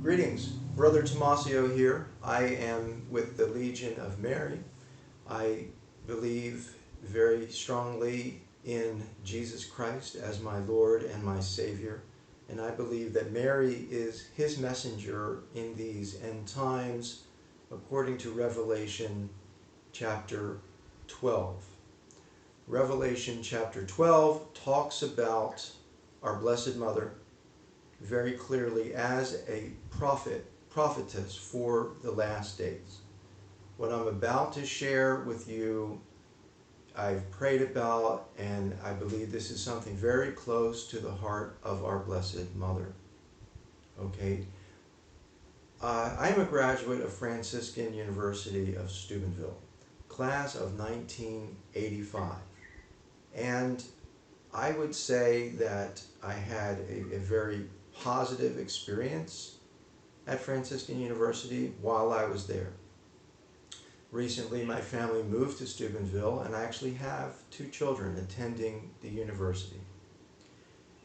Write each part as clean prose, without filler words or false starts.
Greetings, Brother Tomasio here. I am with the Legion of Mary. I believe very strongly in Jesus Christ as my Lord and my Savior, and I believe that Mary is his messenger in these end times, according to Revelation chapter 12. Revelation chapter 12 talks about our Blessed Mother very clearly as a prophetess for the last days. What I'm about to share with you, I've prayed about, and I believe this is something very close to the heart of our Blessed Mother. Okay, I'm a graduate of Franciscan University of Steubenville, class of 1985, and I would say that I had a very positive experience at Franciscan University while I was there. Recently, my family moved to Steubenville, and I actually have two children attending the university.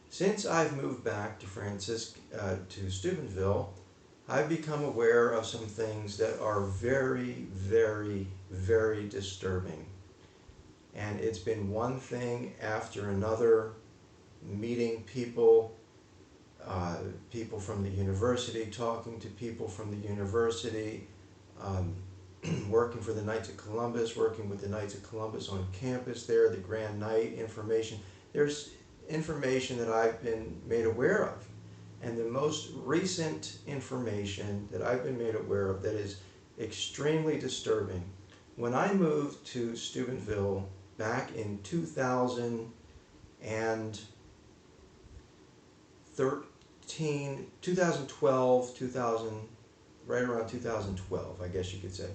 Since I've moved back to Steubenville, I've become aware of some things that are very, very, very disturbing. And it's been one thing after another, meeting people from the university, talking to people from the university, working for the Knights of Columbus, working with the Knights of Columbus on campus there, the Grand Night information. There's information that I've been made aware of. And the most recent information that I've been made aware of that is extremely disturbing. When I moved to Steubenville back in 2012, 2000, right around 2012, I guess you could say,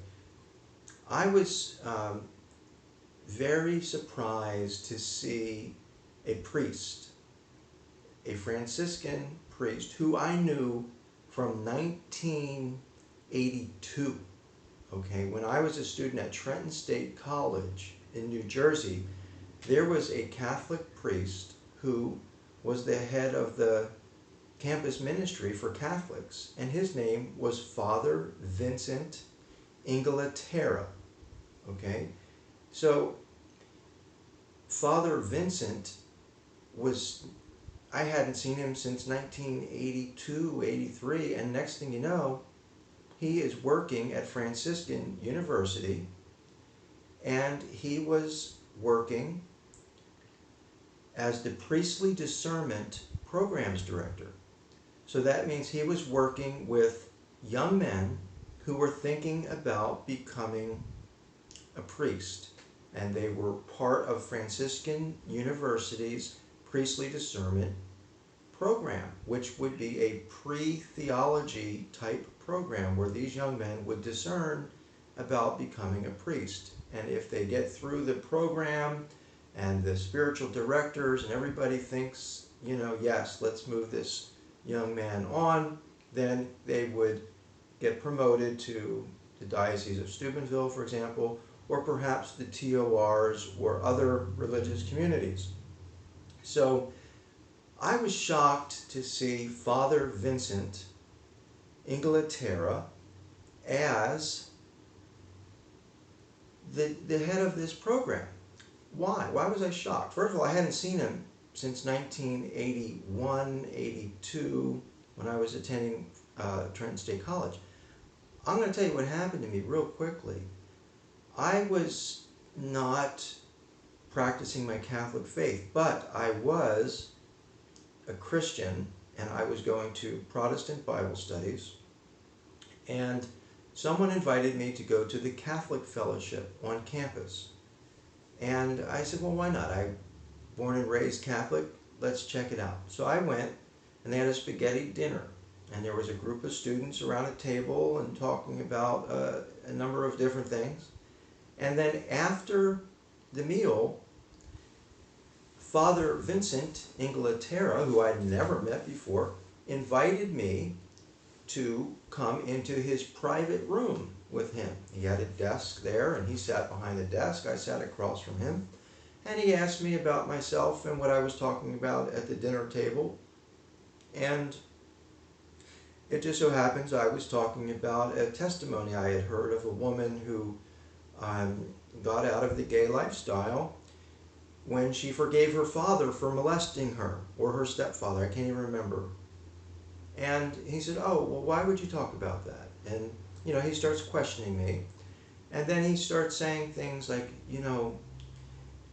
I was very surprised to see a priest, a Franciscan priest, who I knew from 1982. Okay, when I was a student at Trenton State College in New Jersey, there was a Catholic priest who was the head of the campus ministry for Catholics, and his name was Father Vincent Inglaterra. Okay, so Father Vincent I hadn't seen him since 1982, 83, and next thing you know, he is working at Franciscan University, and he was working as the priestly discernment programs director. So that means he was working with young men who were thinking about becoming a priest, and they were part of Franciscan University's priestly discernment program, which would be a pre-theology type program where these young men would discern about becoming a priest. And if they get through the program and the spiritual directors and everybody thinks, yes, let's move this young man on, then they would get promoted to the Diocese of Steubenville, for example, or perhaps the TORs or other religious communities. So I was shocked to see Father Vincent Inglaterra as the head of this program. Why? Why was I shocked? First of all, I hadn't seen him since 1981, 82, when I was attending Trenton State College. I'm going to tell you what happened to me real quickly. I was not practicing my Catholic faith, but I was a Christian, and I was going to Protestant Bible studies, and someone invited me to go to the Catholic Fellowship on campus. And I said, well, why not? I'm born and raised Catholic, let's check it out. So I went, and they had a spaghetti dinner, and there was a group of students around a table and talking about a number of different things. And then after the meal, Father Vincent Inglaterra, who I'd never met before, invited me to come into his private room with him. He had a desk there, and he sat behind the desk. I sat across from him, and he asked me about myself and what I was talking about at the dinner table. And It just so happens I was talking about a testimony I had heard of a woman who got out of the gay lifestyle when she forgave her father for molesting her, or her stepfather, I can't even remember. And he said, oh, well, why would you talk about that? And, he starts questioning me. And then he starts saying things like,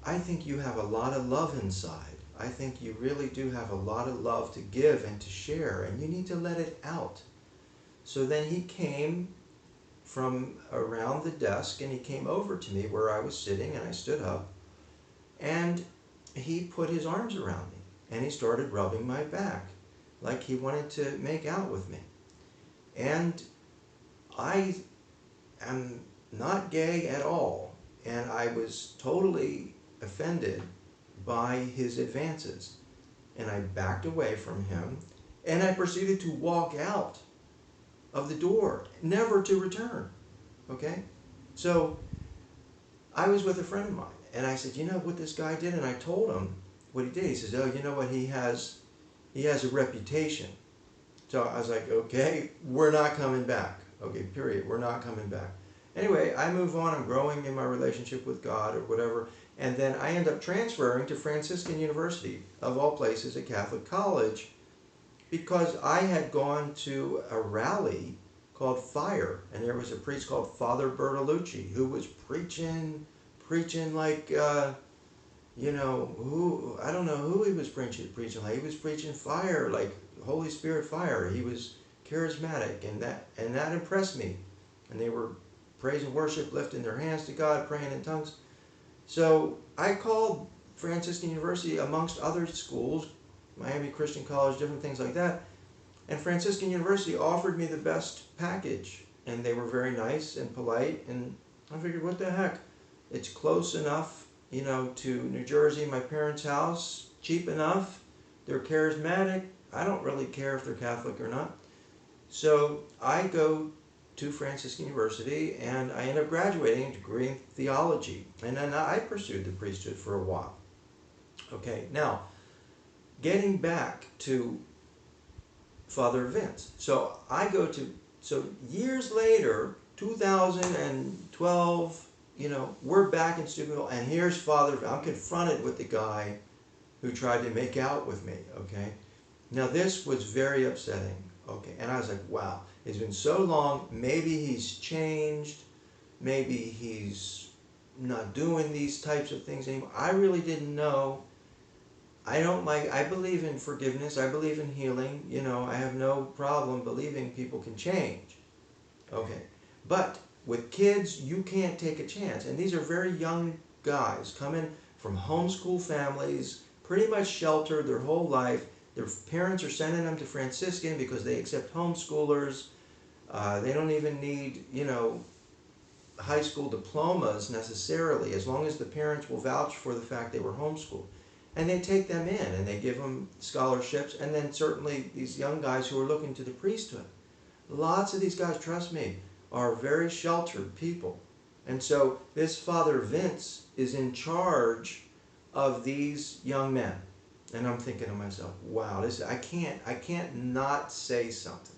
I think you have a lot of love inside. I think you really do have a lot of love to give and to share, and you need to let it out. So then he came from around the desk, and he came over to me where I was sitting, and I stood up, and he put his arms around me, and he started rubbing my back like he wanted to make out with me. And I am not gay at all, and I was totally offended by his advances. And I backed away from him, and I proceeded to walk out of the door, never to return. Okay? So I was with a friend of mine, and I said, you know what this guy did? And I told him what he did. He says, oh, you know what, he has a reputation. So I was like, okay, we're not coming back. Okay, period. We're not coming back. Anyway, I move on. I'm growing in my relationship with God or whatever. And then I end up transferring to Franciscan University, of all places, a Catholic college, because I had gone to a rally called Fire. And there was a priest called Father Bertolucci who was preaching like, I don't know who he was preaching like. He was preaching fire, like Holy Spirit fire. He was charismatic, and that impressed me. And they were praise and worship, lifting their hands to God, praying in tongues. So I called Franciscan University, amongst other schools, Miami Christian College, different things like that. And Franciscan University offered me the best package, and they were very nice and polite. And I figured, what the heck? It's close enough, to New Jersey, my parents' house, cheap enough. They're charismatic. I don't really care if they're Catholic or not. So I go to Franciscan University, and I end up graduating a degree in theology. And then I pursued the priesthood for a while. Okay, now, getting back to Father Vince. So years later, 2012, we're back in Steubenville, and here's Father Vince. I'm confronted with the guy who tried to make out with me, okay? Now, this was very upsetting, okay? And I was like, wow, it's been so long. Maybe he's changed. Maybe he's not doing these types of things anymore. I really didn't know. I believe in forgiveness. I believe in healing. I have no problem believing people can change. Okay. But with kids, you can't take a chance. And these are very young guys coming from homeschool families, pretty much sheltered their whole life. Their parents are sending them to Franciscan because they accept homeschoolers. They don't even need, high school diplomas necessarily, as long as the parents will vouch for the fact they were homeschooled. And they take them in, and they give them scholarships, and then certainly these young guys who are looking to the priesthood. Lots of these guys, trust me, are very sheltered people. And so this Father Vince is in charge of these young men. And I'm thinking to myself, wow, I can't not say something.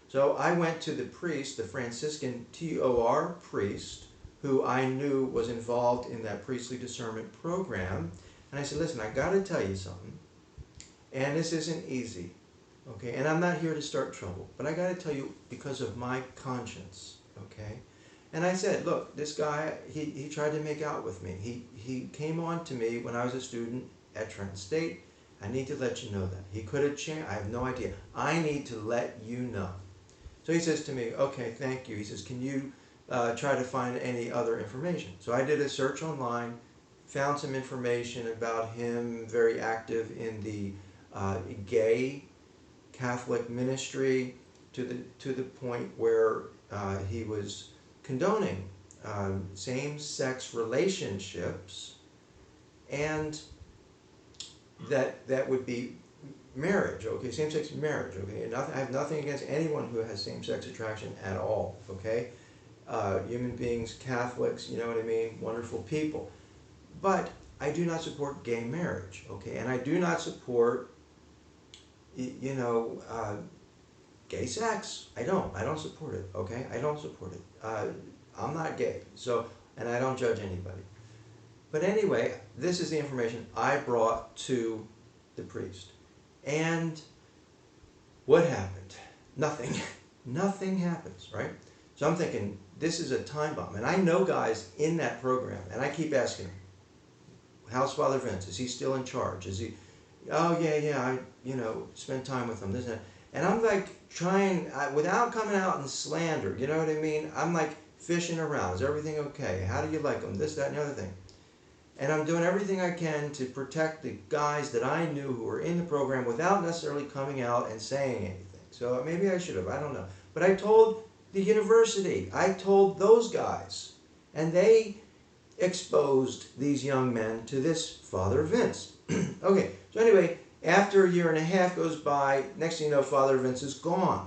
So I went to the priest, the Franciscan TOR priest, who I knew was involved in that priestly discernment program. And I said, listen, I got to tell you something. And this isn't easy. Okay? And I'm not here to start trouble. But I got to tell you because of my conscience. Okay? And I said, look, this guy, he tried to make out with me. He came on to me when I was a student at Trenton State. I need to let you know that. He could have changed. I have no idea. I need to let you know. So he says to me, okay, thank you. He says, can you try to find any other information? So I did a search online, found some information about him, very active in the gay Catholic ministry, to the point where he was condoning same-sex relationships, and that would be marriage, okay, same-sex marriage, okay. And I have nothing against anyone who has same-sex attraction at all, okay. Human beings, Catholics, you know what I mean, wonderful people. But I do not support gay marriage, okay, and I do not support, gay sex. I don't support it, okay? I don't support it. I'm not gay, so, and I don't judge anybody. But anyway, this is the information I brought to the priest. And what happened? Nothing. Nothing happens, right? So I'm thinking, this is a time bomb. And I know guys in that program, and I keep asking them, how's Father Vince? Is he still in charge? Is he, oh yeah, I, spend time with him, this and that. And I'm like trying, without coming out in slander, you know what I mean? I'm like fishing around. Is everything okay? How do you like him? This, that, and the other thing. And I'm doing everything I can to protect the guys that I knew who were in the program without necessarily coming out and saying anything. So maybe I should have, I don't know. But I told the university, I told those guys, and they exposed these young men to this Father Vince. Okay, so anyway, after a year and a half goes by, next thing you know, Father Vince is gone.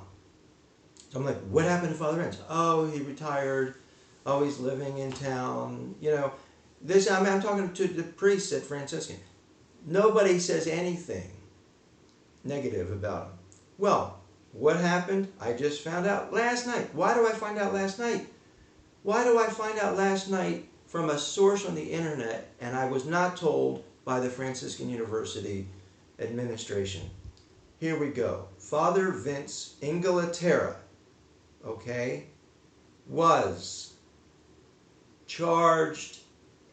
So I'm like, what happened to Father Vince? Oh, he retired. Oh, he's living in town. This, I'm talking to the priests at Franciscan. Nobody says anything negative about him. Well, what happened? I just found out last night. Why do I find out last night? Why do I find out last night from a source on the internet, and I was not told by the Franciscan University administration? Here we go. Father Vince Inglaterra, okay, was charged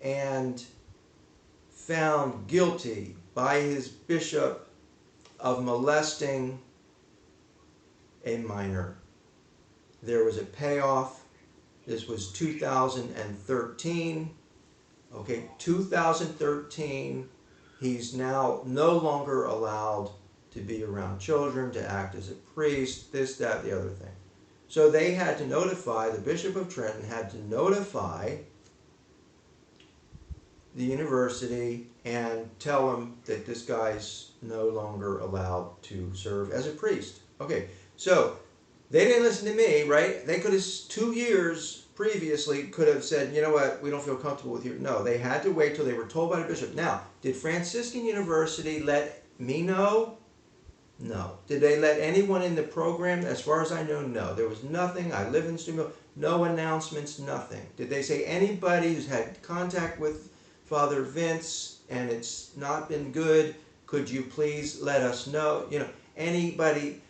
and found guilty by his bishop of molesting a minor. There was a payoff. This was 2013. Okay, 2013. He's now no longer allowed to be around children, to act as a priest, this, that, the other thing. So they had to notify, the Bishop of Trenton had to notify the university and tell them that this guy's no longer allowed to serve as a priest. Okay, so they didn't listen to me, right? They could have, 2 years previously, could have said, you know what, we don't feel comfortable with you. No, they had to wait till they were told by the bishop. Now, did Franciscan University let me know? No. Did they let anyone in the program? As far as I know, no. There was nothing. I live in Studio, no announcements, nothing. Did they say anybody who's had contact with Father Vince and it's not been good, could you please let us know? Anybody,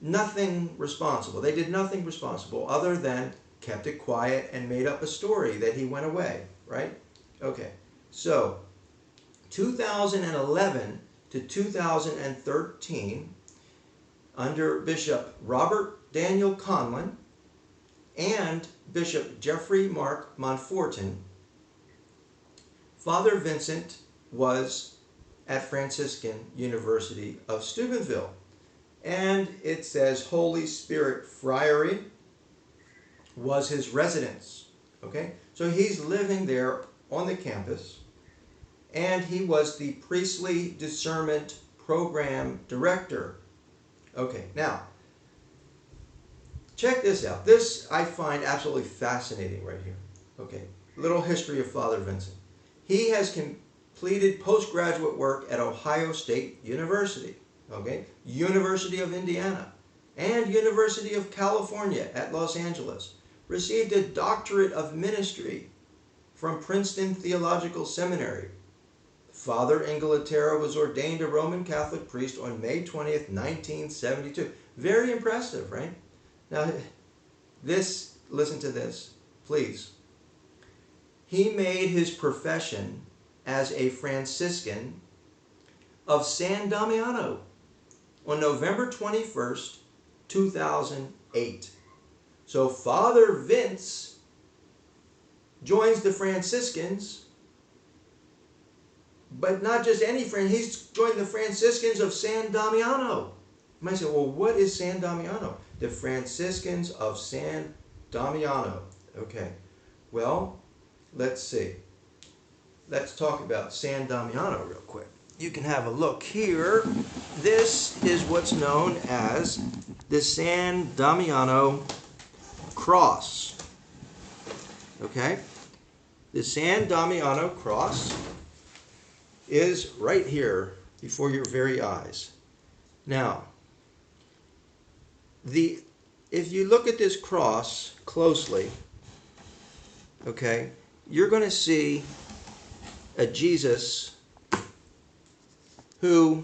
nothing responsible. They did nothing responsible other than kept it quiet and made up a story that he went away, right? Okay, so 2011 to 2013, under Bishop Robert Daniel Conlon and Bishop Jeffrey Mark Monfortin, Father Vincent was at Franciscan University of Steubenville. And it says Holy Spirit Friary was his residence. Okay? So he's living there on the campus, and he was the priestly discernment program director. Okay, now, check this out. This I find absolutely fascinating right here. Okay, little history of Father Vincent. He has completed postgraduate work at Ohio State University, okay, University of Indiana, and University of California at Los Angeles. Received a doctorate of ministry from Princeton Theological Seminary. Father Inglaterra was ordained a Roman Catholic priest on May 20th, 1972. Very impressive, right? Now, this, listen to this, please. He made his profession as a Franciscan of San Damiano on November 21st, 2008. So Father Vince joins the Franciscans, but not just any friend, he's joined the Franciscans of San Damiano. You might say, well, what is San Damiano? The Franciscans of San Damiano. Okay, well, let's see. Let's talk about San Damiano real quick. You can have a look here. This is what's known as the San Damiano cross. Okay? The San Damiano cross is right here before your very eyes. Now, if you look at this cross closely, okay, you're going to see a Jesus who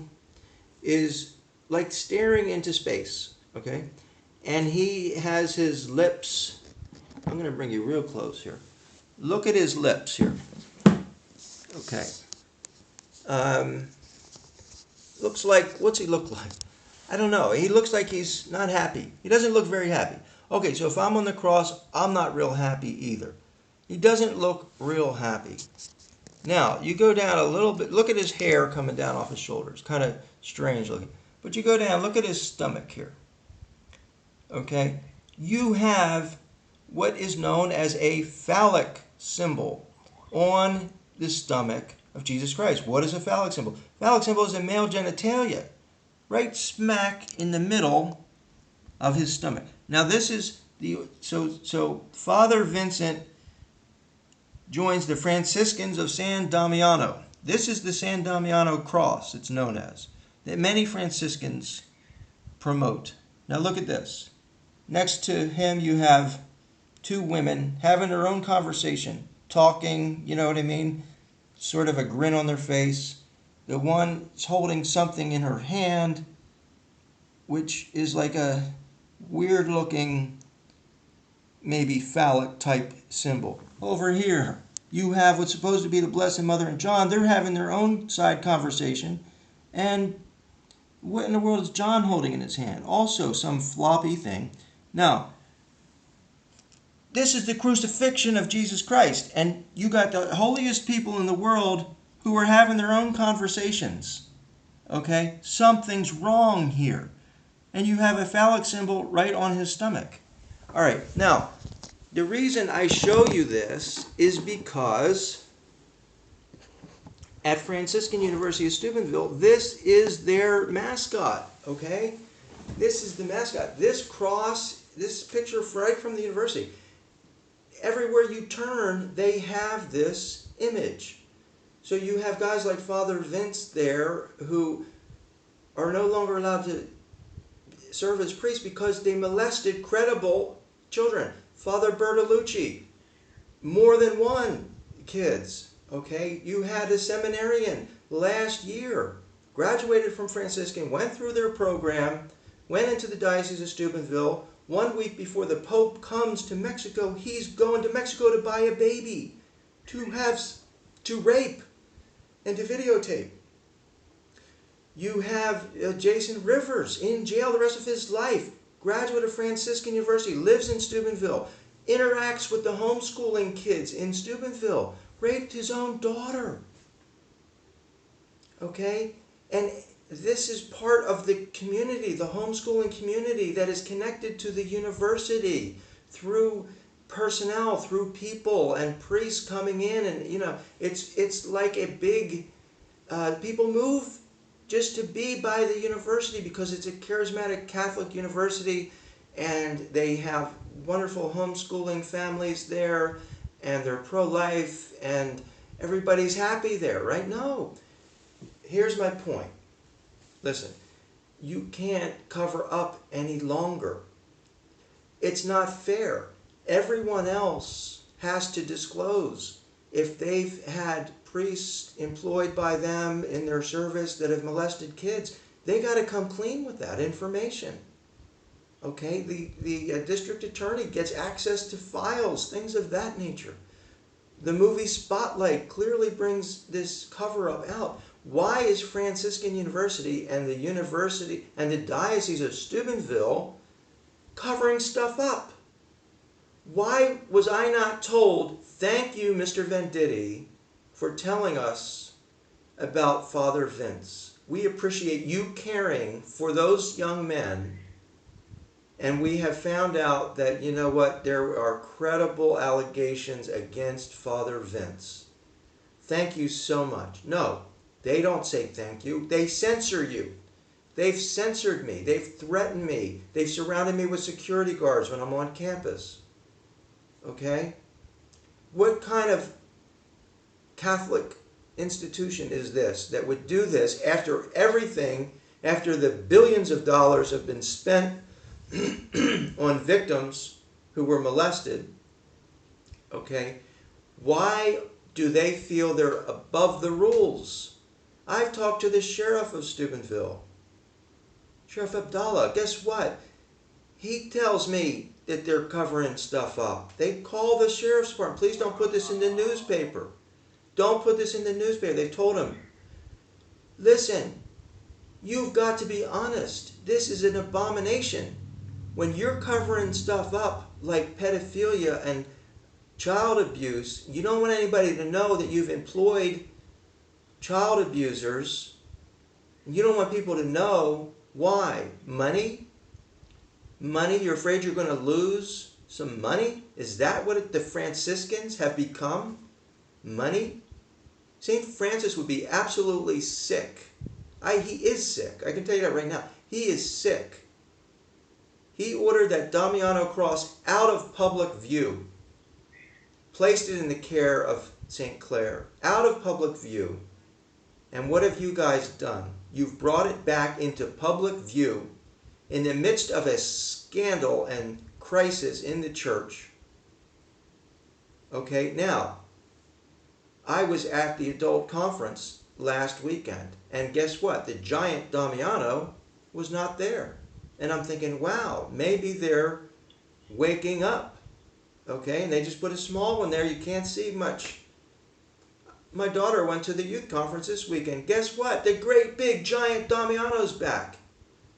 is like staring into space, okay? And he has his lips. I'm going to bring you real close here. Look at his lips here. Okay. Looks like, what's he look like? I don't know. He looks like he's not happy. He doesn't look very happy. Okay, so if I'm on the cross, I'm not real happy either. He doesn't look real happy. Now, you go down a little bit. Look at his hair coming down off his shoulders. Kind of strange looking. But you go down, look at his stomach here. Okay? You have what is known as a phallic symbol on the stomach of Jesus Christ. What is a phallic symbol? Phallic symbol is a male genitalia, right smack in the middle of his stomach. Now this is so Father Vincent joins the Franciscans of San Damiano. This is the San Damiano cross, it's known as, that many Franciscans promote. Now look at this. Next to him you have two women having their own conversation, talking, you know what I mean? Sort of a grin on their face. The one is holding something in her hand, which is like a weird looking, maybe phallic type symbol. Over here, you have what's supposed to be the Blessed Mother and John. They're having their own side conversation. And what in the world is John holding in his hand? Also some floppy thing. Now, this is the crucifixion of Jesus Christ. And you got the holiest people in the world who are having their own conversations. Okay? Something's wrong here. And you have a phallic symbol right on his stomach. All right. Now, the reason I show you this is because at Franciscan University of Steubenville, this is their mascot, okay? This is the mascot. This cross, this picture right from the university. Everywhere you turn, they have this image. So you have guys like Father Vince there who are no longer allowed to serve as priests because they molested credible children. Father Bertolucci, more than one kids, okay? You had a seminarian last year, graduated from Franciscan, went through their program, went into the Diocese of Steubenville. 1 week before the Pope comes to Mexico, he's going to Mexico to buy a baby, to rape, and to videotape. You have Jason Rivers in jail the rest of his life, graduate of Franciscan University, lives in Steubenville, interacts with the homeschooling kids in Steubenville, raped his own daughter. Okay? And this is part of the community, the homeschooling community that is connected to the university through personnel, through people and priests coming in. And, you know, it's like a big, people move just to be by the university because it's a charismatic Catholic university and they have wonderful homeschooling families there and they're pro-life and everybody's happy there, right? No. Here's my point. Listen, you can't cover up any longer. It's not fair. Everyone else has to disclose if they've had priests employed by them in their service that have molested kids. They got to come clean with that information. Okay, the district attorney gets access to files, things of that nature. The movie Spotlight clearly brings this cover-up out. Why is Franciscan University and the Diocese of Steubenville covering stuff up? Why was I not told, thank you, Mr. Venditti, for telling us about Father Vince? We appreciate you caring for those young men. And we have found out that, you know what, there are credible allegations against Father Vince. Thank you so much. No, they don't say thank you. They censor you. They've censored me. They've threatened me. They've surrounded me with security guards when I'm on campus. Okay? What kind of Catholic institution is this that would do this after everything, after the billions of dollars have been spent on victims who were molested, okay, why do they feel they're above the rules? I've talked to the sheriff of Steubenville, Sheriff Abdallah. Guess what? He tells me that they're covering stuff up. They call the sheriff's department. Please don't put this in the newspaper. Don't put this in the newspaper. They told him, listen, you've got to be honest. This is an abomination. When you're covering stuff up like pedophilia and child abuse, you don't want anybody to know that you've employed child abusers. You don't want people to know. Why? Money? Money? You're afraid you're going to lose some money? Is that what the Franciscans have become? Money? St. Francis would be absolutely sick. He is sick. I can tell you that right now. He is sick. He ordered that Damiano cross out of public view. Placed it in the care of St. Clare. Out of public view. And what have you guys done? You've brought it back into public view in the midst of a scandal and crisis in the church. Okay, now, I was at the adult conference last weekend, and guess what? The giant Damiano was not there. And I'm thinking, wow, maybe they're waking up. Okay, and they just put a small one there. You can't see much. My daughter went to the youth conference this weekend. Guess what? The great big giant Damiano's back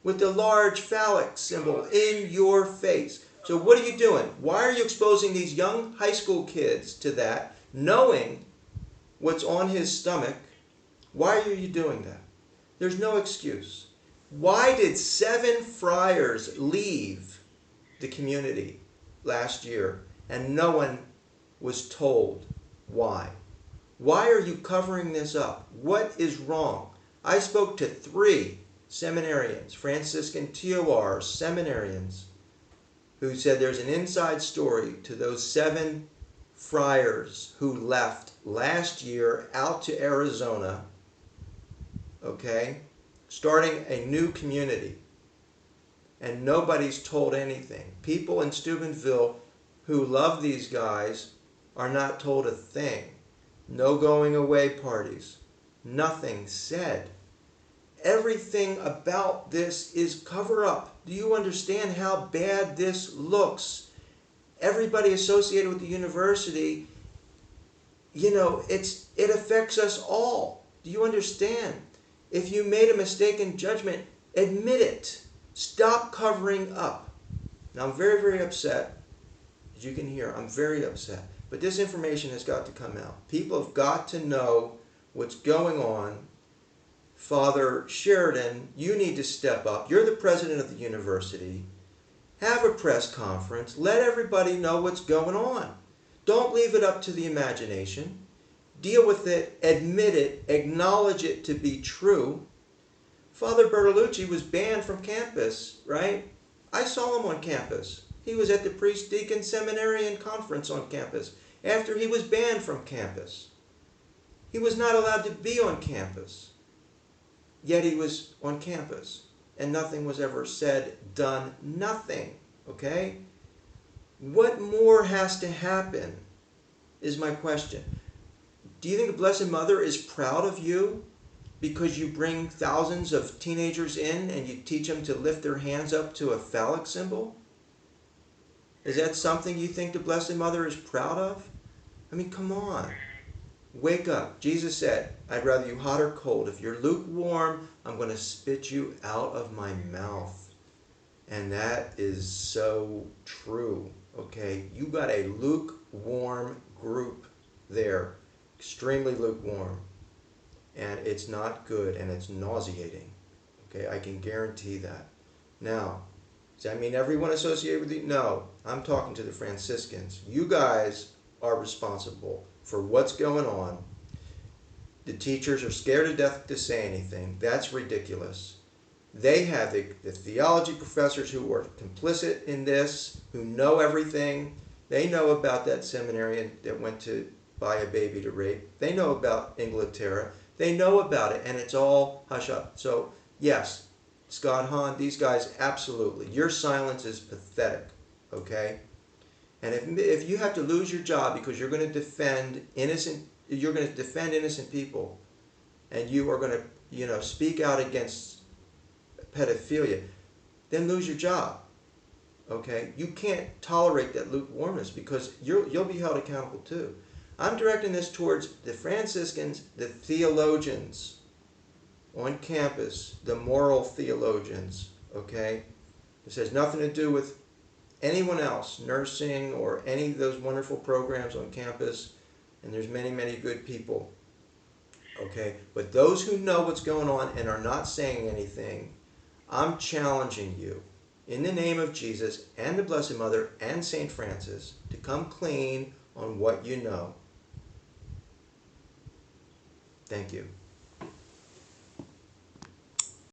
with the large phallic symbol in your face. So what are you doing? Why are you exposing these young high school kids to that, knowing what's on his stomach? Why are you doing that? There's no excuse. Why did 7 friars leave the community last year and no one was told why? Why are you covering this up? What is wrong? I spoke to 3 seminarians, Franciscan TOR seminarians, who said there's an inside story to those 7 friars who left last year out to Arizona, okay, starting a new community. And nobody's told anything. People in Steubenville who love these guys are not told a thing. No going away parties. Nothing said. Everything about this is cover up. Do you understand how bad this looks? Everybody associated with the university, you know, it affects us all. Do you understand? If you made a mistaken judgment, admit it. Stop covering up. Now, I'm very, very upset. As you can hear, I'm very upset. But this information has got to come out. People have got to know what's going on. Father Sheridan, you need to step up. You're the president of the university. Have a press conference. Let everybody know what's going on. Don't leave it up to the imagination. Deal with it, admit it, acknowledge it to be true. Father Bertolucci was banned from campus, right? I saw him on campus. He was at the Priest Deacon Seminarian Conference on campus after he was banned from campus. He was not allowed to be on campus, yet he was on campus. And nothing was ever said, done, nothing, okay? What more has to happen is my question. Do you think the Blessed Mother is proud of you because you bring thousands of teenagers in and you teach them to lift their hands up to a phallic symbol? Is that something you think the Blessed Mother is proud of? I mean, come on. Wake up. Jesus said, I'd rather you hot or cold. If you're lukewarm, I'm going to spit you out of my mouth. And that is so true. Okay? You got a lukewarm group there. Extremely lukewarm. And it's not good and it's nauseating. Okay? I can guarantee that. Now, does that mean everyone associated with you? No. I'm talking to the Franciscans. You guys are responsible for what's going on. The teachers are scared to death to say anything. That's ridiculous. They have the theology professors who are complicit in this, who know everything. They know about that seminarian that went to buy a baby to rape. They know about Inglaterra. They know about it, and it's all hush up. So, yes, Scott Hahn, these guys, absolutely. Your silence is pathetic, okay? And if you have to lose your job because you're going to defend innocent people, and you are going to, speak out against pedophilia, then lose your job. Okay? You can't tolerate that lukewarmness because you'll be held accountable too. I'm directing this towards the Franciscans, the theologians on campus, the moral theologians. Okay? This has nothing to do with anyone else, nursing or any of those wonderful programs on campus, and there's many, many good people. Okay? But those who know what's going on and are not saying anything, I'm challenging you in the name of Jesus and the Blessed Mother and St. Francis to come clean on what you know. Thank you.